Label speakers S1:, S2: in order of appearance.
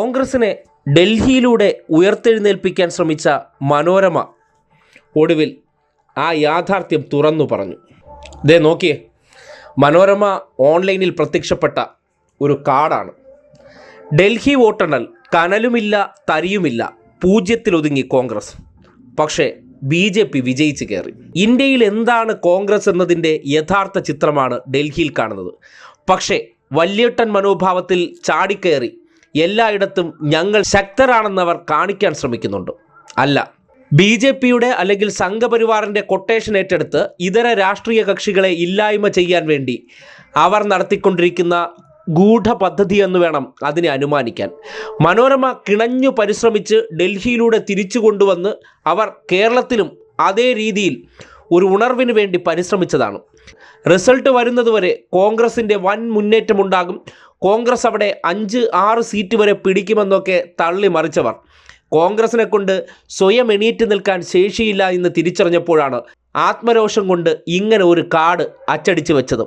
S1: കോൺഗ്രസിനെ ഡൽഹിയിലൂടെ ഉയർത്തെഴുന്നേൽപ്പിക്കാൻ ശ്രമിച്ച മനോരമ ഒടുവിൽ ആ യാഥാർത്ഥ്യം തുറന്നു പറഞ്ഞു. ദേ നോക്കിയേ, മനോരമ ഓൺലൈനിൽ പ്രത്യക്ഷപ്പെട്ട ഒരു കാർഡാണ്. ഡൽഹി വോട്ടെണ്ണൽ കനലുമില്ല തരിയുമില്ല, 0 ഒതുങ്ങി കോൺഗ്രസ്. പക്ഷേ BJP വിജയിച്ച് കയറി. ഇന്ത്യയിൽ എന്താണ് കോൺഗ്രസ് എന്നതിൻ്റെ യഥാർത്ഥ ചിത്രമാണ് ഡൽഹിയിൽ കാണുന്നത്. പക്ഷേ വല്യേട്ടൻ മനോഭാവത്തിൽ ചാടിക്കയറി എല്ലായിടത്തും ഞങ്ങൾ ശക്തരാണെന്നവർ കാണിക്കാൻ ശ്രമിക്കുന്നുണ്ട്. അല്ല, BJPയുടെ അല്ലെങ്കിൽ സംഘപരിവാറിൻ്റെ കൊട്ടേഷൻ ഏറ്റെടുത്ത് ഇതര രാഷ്ട്രീയ കക്ഷികളെ ഇല്ലായ്മ ചെയ്യാൻ വേണ്ടി അവർ നടത്തിക്കൊണ്ടിരിക്കുന്ന ഗൂഢപദ്ധതി എന്ന് വേണം അതിനെ അനുമാനിക്കാൻ. മനോരമ കിണഞ്ഞു പരിശ്രമിച്ച് ഡൽഹിയിലൂടെ തിരിച്ചു കൊണ്ടുവന്ന് അവർ കേരളത്തിലും അതേ രീതിയിൽ ഒരു ഉണർവിന് വേണ്ടി പരിശ്രമിച്ചതാണ്. റിസൾട്ട് വരുന്നതുവരെ കോൺഗ്രസിൻ്റെ വൻ മുന്നേറ്റമുണ്ടാകും, കോൺഗ്രസ് അവിടെ 5-6 സീറ്റ് വരെ പിടിക്കുമെന്നൊക്കെ തള്ളി മറിച്ചവർ കോൺഗ്രസിനെ കൊണ്ട് സ്വയം എണീറ്റ് നിൽക്കാൻ ശേഷിയില്ല എന്ന് തിരിച്ചറിഞ്ഞപ്പോഴാണ് ആത്മരോഷം കൊണ്ട് ഇങ്ങനെ ഒരു കാർഡ് അച്ചടിച്ചു വെച്ചത്.